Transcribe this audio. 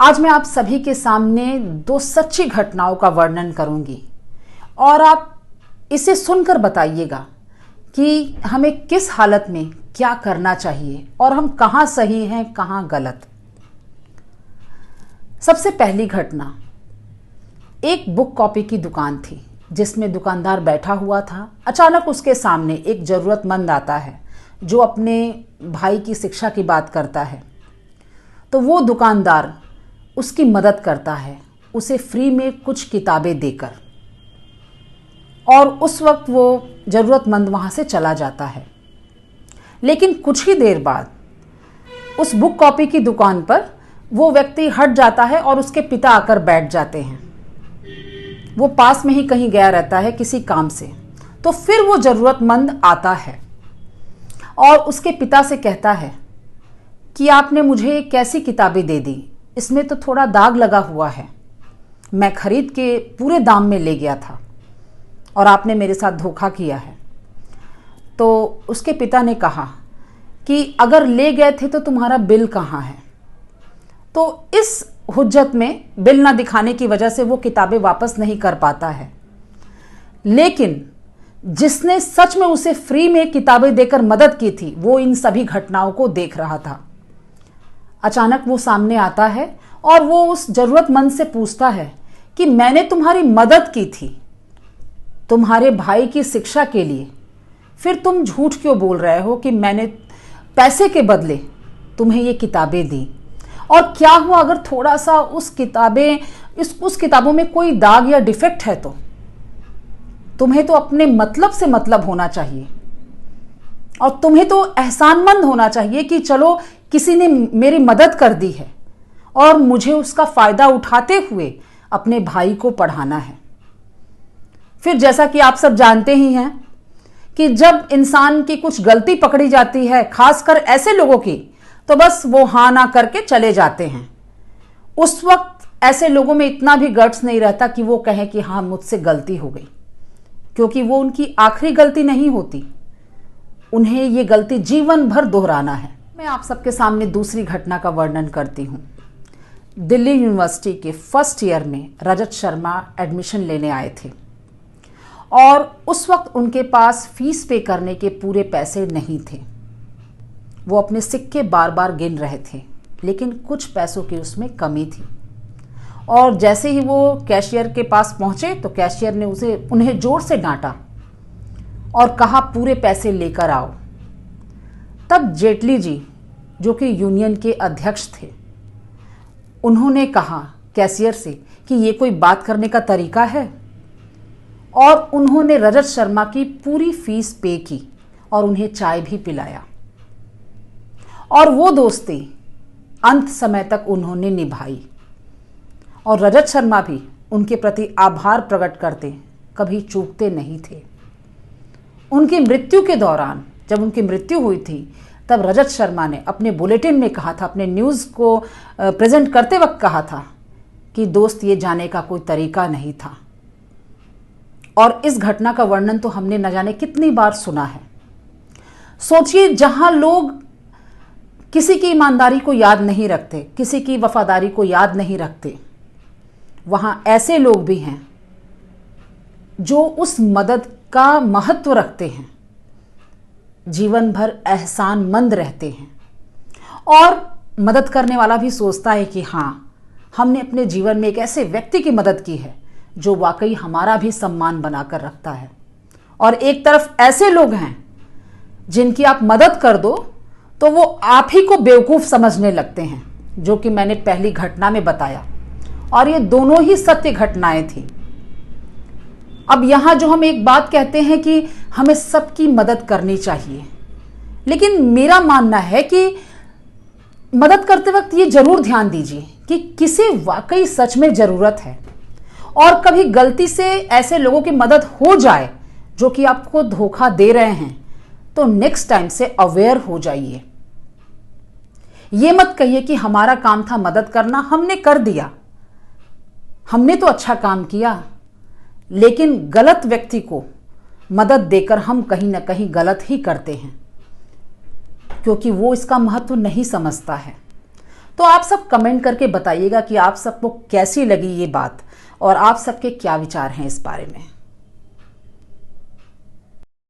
आज मैं आप सभी के सामने दो सच्ची घटनाओं का वर्णन करूंगी और आप इसे सुनकर बताइएगा कि हमें किस हालत में क्या करना चाहिए और हम कहां सही हैं कहां गलत। सबसे पहली घटना, एक बुक कॉपी की दुकान थी जिसमें दुकानदार बैठा हुआ था। अचानक उसके सामने एक ज़रूरतमंद आता है जो अपने भाई की शिक्षा की बात करता है। तो वो दुकानदार उसकी मदद करता है, उसे फ्री में कुछ किताबें देकर, और उस वक्त वो ज़रूरतमंद वहाँ से चला जाता है। लेकिन कुछ ही देर बाद उस बुक कॉपी की दुकान पर वो व्यक्ति हट जाता है और उसके पिता आकर बैठ जाते हैं। वो पास में ही कहीं गया रहता है किसी काम से। तो फिर वो ज़रूरतमंद आता है और उसके पिता से कहता है कि आपने मुझे कैसी किताबें दे दी, इसमें तो थोड़ा दाग लगा हुआ है। मैं खरीद के पूरे दाम में ले गया था और आपने मेरे साथ धोखा किया है। तो उसके पिता ने कहा कि अगर ले गए थे तो तुम्हारा बिल कहाँ है। तो इस हुज्जत में बिल ना दिखाने की वजह से वो किताबें वापस नहीं कर पाता है। लेकिन जिसने सच में उसे फ्री में किताबें देकर मदद की थी वो इन सभी घटनाओं को देख रहा था। अचानक वो सामने आता है और वो उस ज़रूरतमंद से पूछता है कि मैंने तुम्हारी मदद की थी तुम्हारे भाई की शिक्षा के लिए, फिर तुम झूठ क्यों बोल रहे हो कि मैंने पैसे के बदले तुम्हें ये किताबें दी। और क्या हुआ अगर थोड़ा सा उस किताबों में कोई दाग या डिफेक्ट है तो तुम्हें तो अपने मतलब से मतलब होना चाहिए और तुम्हें तो एहसानमंद होना चाहिए कि चलो किसी ने मेरी मदद कर दी है और मुझे उसका फ़ायदा उठाते हुए अपने भाई को पढ़ाना है। फिर जैसा कि आप सब जानते ही हैं कि जब इंसान की कुछ गलती पकड़ी जाती है, खासकर ऐसे लोगों की, तो बस वो हाँ ना करके चले जाते हैं। उस वक्त ऐसे लोगों में इतना भी गट्स नहीं रहता कि वो कहें कि हाँ मुझसे गलती हो गई, क्योंकि वो उनकी आखिरी गलती नहीं होती, उन्हें ये गलती जीवन भर दोहराना है। मैं आप सबके सामने दूसरी घटना का वर्णन करती हूँ। दिल्ली यूनिवर्सिटी के फर्स्ट ईयर में रजत शर्मा एडमिशन लेने आए थे और उस वक्त उनके पास फीस पे करने के पूरे पैसे नहीं थे। वो अपने सिक्के बार बार गिन रहे थे, लेकिन कुछ पैसों की उसमें कमी थी। और जैसे ही वो कैशियर के पास पहुंचे तो कैशियर ने उन्हें जोर से डांटा और कहा पूरे पैसे लेकर आओ। तब जेटली जी, जो कि यूनियन के अध्यक्ष थे, उन्होंने कहा कैशियर से कि ये कोई बात करने का तरीका है, और उन्होंने रजत शर्मा की पूरी फीस पे की और उन्हें चाय भी पिलाया। और वो दोस्ती अंत समय तक उन्होंने निभाई और रजत शर्मा भी उनके प्रति आभार प्रकट करते कभी चूकते नहीं थे। उनकी मृत्यु के दौरान, जब उनकी मृत्यु हुई थी, तब रजत शर्मा ने अपने बुलेटिन में कहा था, अपने न्यूज़ को प्रेजेंट करते वक्त कहा था कि दोस्त ये जाने का कोई तरीका नहीं था। और इस घटना का वर्णन तो हमने न जाने कितनी बार सुना है। सोचिए, जहां लोग किसी की ईमानदारी को याद नहीं रखते, किसी की वफादारी को याद नहीं रखते, वहां ऐसे लोग भी हैं जो उस मदद का महत्व रखते हैं, जीवन भर एहसानमंद रहते हैं। और मदद करने वाला भी सोचता है कि हाँ, हमने अपने जीवन में एक ऐसे व्यक्ति की मदद की है जो वाकई हमारा भी सम्मान बनाकर रखता है। और एक तरफ ऐसे लोग हैं जिनकी आप मदद कर दो तो वो आप ही को बेवकूफ़ समझने लगते हैं, जो कि मैंने पहली घटना में बताया। और ये दोनों ही सत्य घटनाएं थी। अब यहाँ जो हम एक बात कहते हैं कि हमें सबकी मदद करनी चाहिए, लेकिन मेरा मानना है कि मदद करते वक्त ये जरूर ध्यान दीजिए कि किसे वाकई सच में ज़रूरत है। और कभी गलती से ऐसे लोगों की मदद हो जाए जो कि आपको धोखा दे रहे हैं, तो नेक्स्ट टाइम से अवेयर हो जाइए। ये मत कहिए कि हमारा काम था मदद करना, हमने कर दिया, हमने तो अच्छा काम किया, लेकिन गलत व्यक्ति को मदद देकर हम कहीं ना कहीं गलत ही करते हैं, क्योंकि वो इसका महत्व नहीं समझता है। तो आप सब कमेंट करके बताइएगा कि आप सबको कैसी लगी ये बात और आप सबके क्या विचार हैं इस बारे में।